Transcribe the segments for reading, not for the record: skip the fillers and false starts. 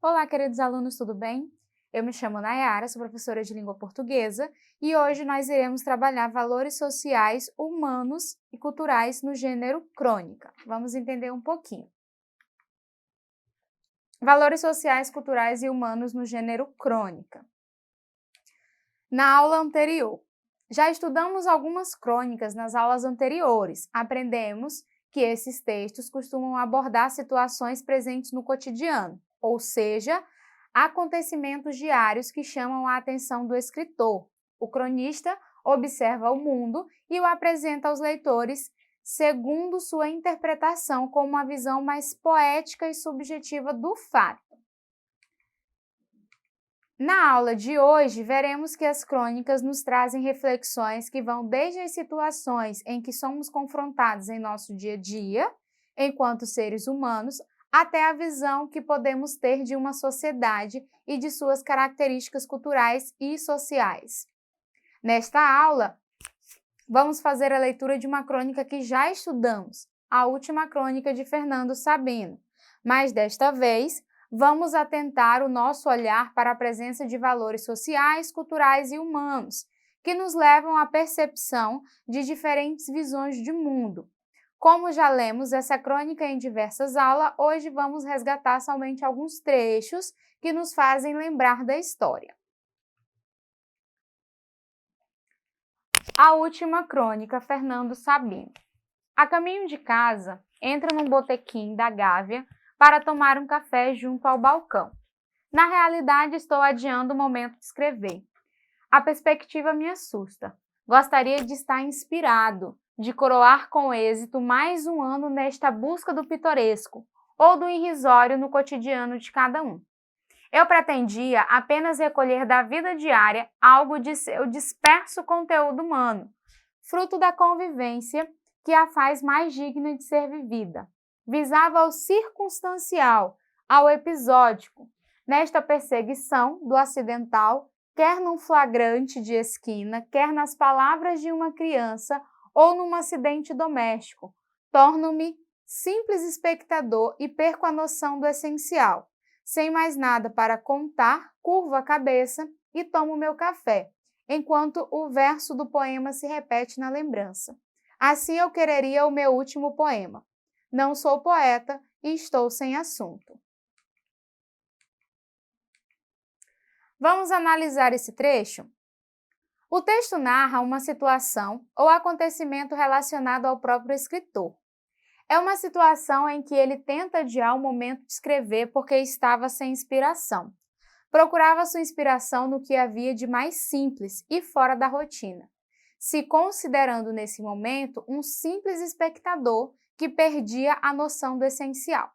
Olá, queridos alunos, tudo bem? Eu me chamo Nayara, sou professora de língua portuguesa e hoje nós iremos trabalhar valores sociais, humanos e culturais no gênero crônica. Vamos entender um pouquinho. Valores sociais, culturais e humanos no gênero crônica. Na aula anterior, já estudamos algumas crônicas nas aulas anteriores. Aprendemos que esses textos costumam abordar situações presentes no cotidiano, ou seja, acontecimentos diários que chamam a atenção do escritor. O cronista observa o mundo e o apresenta aos leitores segundo sua interpretação com uma visão mais poética e subjetiva do fato. Na aula de hoje, veremos que as crônicas nos trazem reflexões que vão desde as situações em que somos confrontados em nosso dia a dia, enquanto seres humanos, até a visão que podemos ter de uma sociedade e de suas características culturais e sociais. Nesta aula, vamos fazer a leitura de uma crônica que já estudamos, a última crônica de Fernando Sabino, mas desta vez vamos atentar o nosso olhar para a presença de valores sociais, culturais e humanos, que nos levam à percepção de diferentes visões de mundo. Como já lemos essa crônica em diversas aulas, hoje vamos resgatar somente alguns trechos que nos fazem lembrar da história. A última crônica, Fernando Sabino. A caminho de casa, entra num botequim da Gávea para tomar um café junto ao balcão. Na realidade, estou adiando o momento de escrever. A perspectiva me assusta. Gostaria de estar inspirado, de coroar com êxito mais um ano nesta busca do pitoresco ou do irrisório no cotidiano de cada um. Eu pretendia apenas recolher da vida diária algo de seu disperso conteúdo humano, fruto da convivência que a faz mais digna de ser vivida. Visava ao circunstancial, ao episódico, nesta perseguição do acidental, quer num flagrante de esquina, quer nas palavras de uma criança ou num acidente doméstico. Torno-me simples espectador e perco a noção do essencial. Sem mais nada para contar, curvo a cabeça e tomo meu café, enquanto o verso do poema se repete na lembrança. Assim eu quereria o meu último poema. Não sou poeta e estou sem assunto. Vamos analisar esse trecho? O texto narra uma situação ou acontecimento relacionado ao próprio escritor. É uma situação em que ele tenta adiar o momento de escrever porque estava sem inspiração. Procurava sua inspiração no que havia de mais simples e fora da rotina, se considerando nesse momento um simples espectador que perdia a noção do essencial.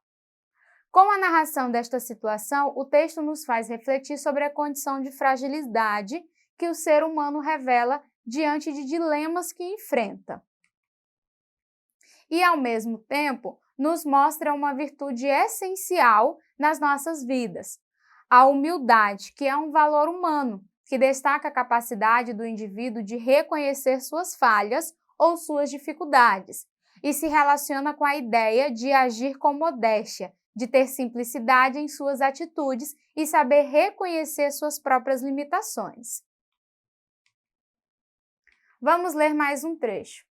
Com a narração desta situação, o texto nos faz refletir sobre a condição de fragilidade que o ser humano revela diante de dilemas que enfrenta. E, ao mesmo tempo, nos mostra uma virtude essencial nas nossas vidas, a humildade, que é um valor humano, que destaca a capacidade do indivíduo de reconhecer suas falhas ou suas dificuldades, e se relaciona com a ideia de agir com modéstia, de ter simplicidade em suas atitudes e saber reconhecer suas próprias limitações. Vamos ler mais um trecho.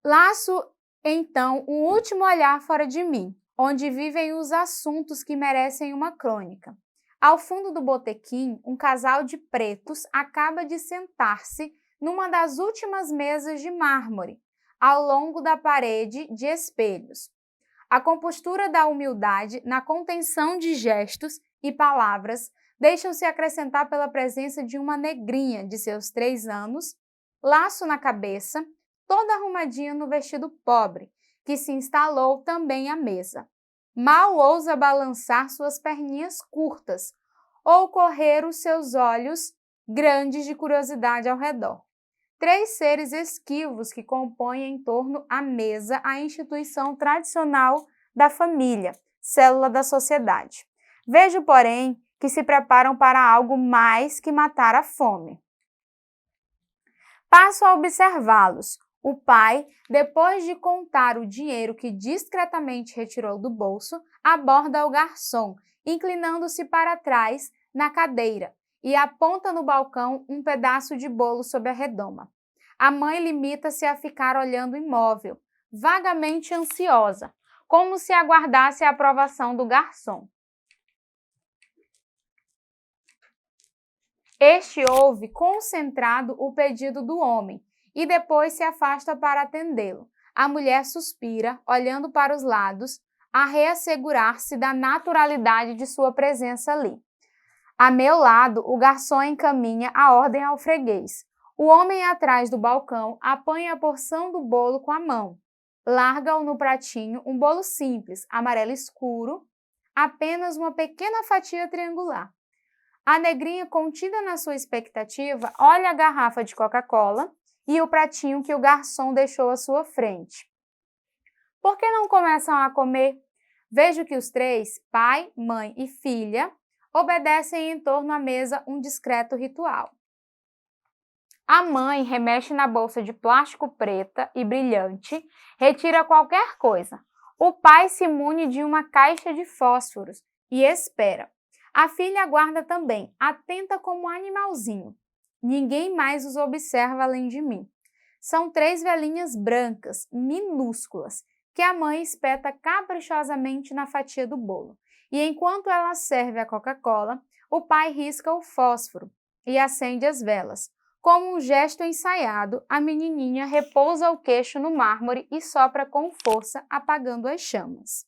Laço, então, um último olhar fora de mim, onde vivem os assuntos que merecem uma crônica. Ao fundo do botequim, um casal de pretos acaba de sentar-se numa das últimas mesas de mármore, ao longo da parede de espelhos. A compostura da humildade na contenção de gestos e palavras deixam-se acrescentar pela presença de uma negrinha de seus 3 anos, laço na cabeça, toda arrumadinha no vestido pobre, que se instalou também à mesa. Mal ousa balançar suas perninhas curtas ou correr os seus olhos grandes de curiosidade ao redor. 3 seres esquivos que compõem em torno à mesa a instituição tradicional da família, célula da sociedade. Vejo, porém, que se preparam para algo mais que matar a fome. Passo a observá-los. O pai, depois de contar o dinheiro que discretamente retirou do bolso, aborda o garçom inclinando-se para trás na cadeira e aponta no balcão um pedaço de bolo sob a redoma. A mãe limita-se a ficar olhando imóvel, vagamente ansiosa, como se aguardasse a aprovação do garçom. Este ouve concentrado o pedido do homem e depois se afasta para atendê-lo. A mulher suspira, olhando para os lados, a reassegurar-se da naturalidade de sua presença ali. A meu lado, o garçom encaminha a ordem ao freguês. O homem atrás do balcão apanha a porção do bolo com a mão. Larga-o no pratinho, um bolo simples, amarelo escuro, apenas uma pequena fatia triangular. A negrinha, contida na sua expectativa, olha a garrafa de Coca-Cola e o pratinho que o garçom deixou à sua frente. Por que não começam a comer? Vejo que os três, pai, mãe e filha, obedecem em torno à mesa um discreto ritual. A mãe remexe na bolsa de plástico preta e brilhante, retira qualquer coisa. O pai se mune de uma caixa de fósforos e espera. A filha aguarda também, atenta como um animalzinho. Ninguém mais os observa além de mim. São 3 velinhas brancas, minúsculas, que a mãe espeta caprichosamente na fatia do bolo. E enquanto ela serve a Coca-Cola, o pai risca o fósforo e acende as velas. Como um gesto ensaiado, a menininha repousa o queixo no mármore e sopra com força, apagando as chamas.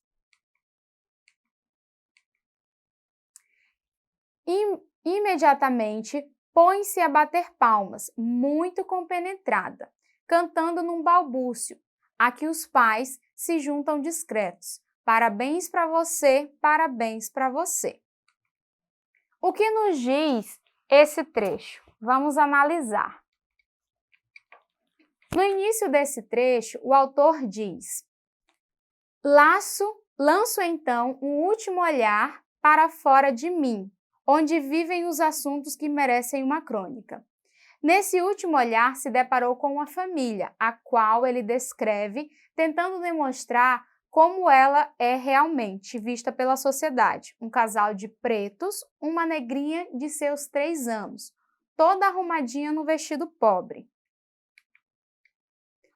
Imediatamente, põe-se a bater palmas, muito compenetrada, cantando num balbúcio, a que os pais se juntam discretos. Parabéns para você, parabéns para você. O que nos diz esse trecho? Vamos analisar. No início desse trecho, o autor diz: lanço então um último olhar para fora de mim, onde vivem os assuntos que merecem uma crônica. Nesse último olhar se deparou com uma família, a qual ele descreve, tentando demonstrar como ela é realmente vista pela sociedade. Um casal de pretos, uma negrinha de seus 3 anos, toda arrumadinha no vestido pobre.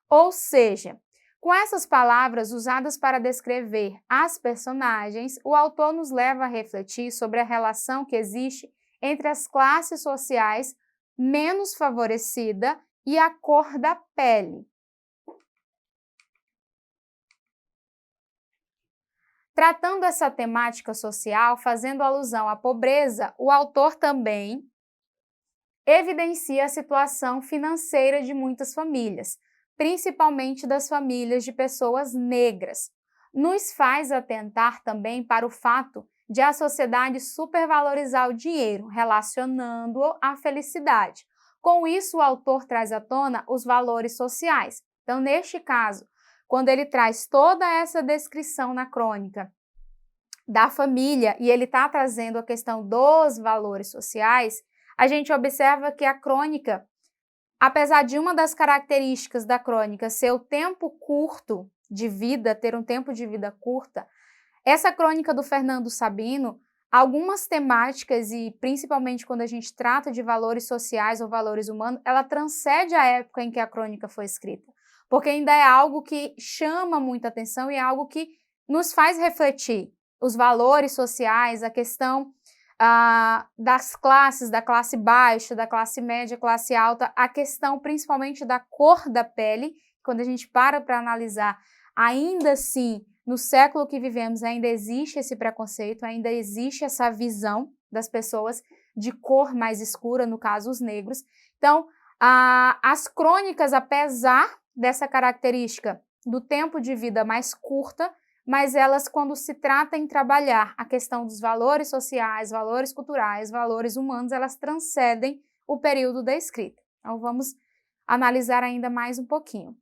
Ou seja, com essas palavras usadas para descrever as personagens, o autor nos leva a refletir sobre a relação que existe entre as classes sociais menos favorecida e a cor da pele. Tratando essa temática social, fazendo alusão à pobreza, o autor também evidencia a situação financeira de muitas famílias, principalmente das famílias de pessoas negras. Nos faz atentar também para o fato de a sociedade supervalorizar o dinheiro, relacionando-o à felicidade. Com isso, o autor traz à tona os valores sociais. Então, neste caso, quando ele traz toda essa descrição na crônica da família e ele está trazendo a questão dos valores sociais, a gente observa que a crônica, apesar de uma das características da crônica ser o tempo curto de vida, ter um tempo de vida curta, essa crônica do Fernando Sabino, algumas temáticas e principalmente quando a gente trata de valores sociais ou valores humanos, ela transcende a época em que a crônica foi escrita, porque ainda é algo que chama muita atenção e é algo que nos faz refletir os valores sociais, a questão das classes, da classe baixa, da classe média, classe alta, a questão principalmente da cor da pele, quando a gente para analisar, ainda assim, no século que vivemos, ainda existe esse preconceito, ainda existe essa visão das pessoas de cor mais escura, no caso os negros. Então, as crônicas, apesar dessa característica do tempo de vida mais curta, mas elas, quando se trata em trabalhar a questão dos valores sociais, valores culturais, valores humanos, elas transcendem o período da escrita. Então, vamos analisar ainda mais um pouquinho.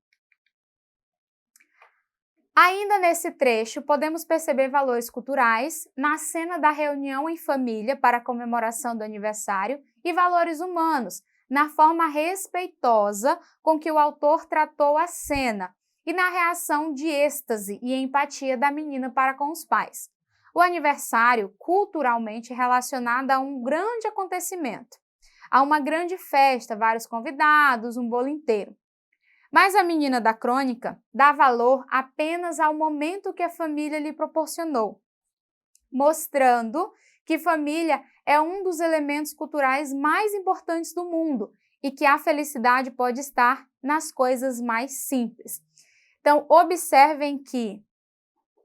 Ainda nesse trecho, podemos perceber valores culturais na cena da reunião em família para a comemoração do aniversário e valores humanos, na forma respeitosa com que o autor tratou a cena, e na reação de êxtase e empatia da menina para com os pais. o aniversário culturalmente relacionado a um grande acontecimento, a uma grande festa, vários convidados, um bolo inteiro. Mas a menina da crônica dá valor apenas ao momento que a família lhe proporcionou, mostrando que família é um dos elementos culturais mais importantes do mundo e que a felicidade pode estar nas coisas mais simples. Então, observem que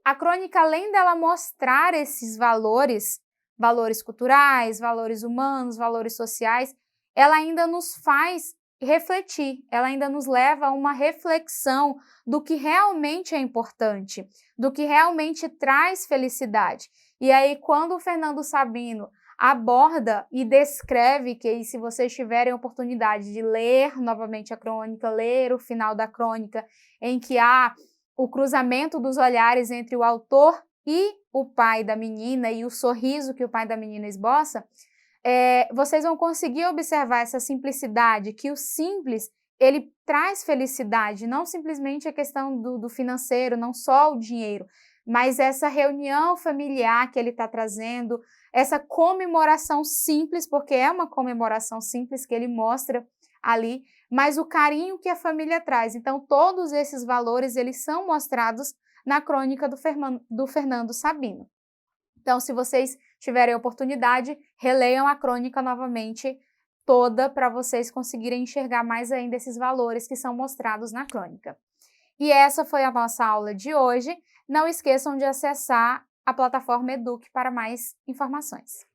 a crônica, além dela mostrar esses valores, valores culturais, valores humanos, valores sociais, ela ainda nos faz refletir, ela ainda nos leva a uma reflexão do que realmente é importante, do que realmente traz felicidade. E aí, quando o Fernando Sabino aborda e descreve, que se vocês tiverem oportunidade de ler novamente a crônica, ler o final da crônica, em que há o cruzamento dos olhares entre o autor e o pai da menina e o sorriso que o pai da menina esboça, vocês vão conseguir observar essa simplicidade, que o simples, ele traz felicidade, não simplesmente a questão do financeiro, não só o dinheiro, mas essa reunião familiar que ele está trazendo, essa comemoração simples, porque é uma comemoração simples que ele mostra ali, mas o carinho que a família traz. Então, todos esses valores, eles são mostrados na crônica do Fernando Sabino. Então, se vocês tiverem oportunidade, releiam a crônica novamente toda para vocês conseguirem enxergar mais ainda esses valores que são mostrados na crônica. E essa foi a nossa aula de hoje. Não esqueçam de acessar a plataforma Eduque para mais informações.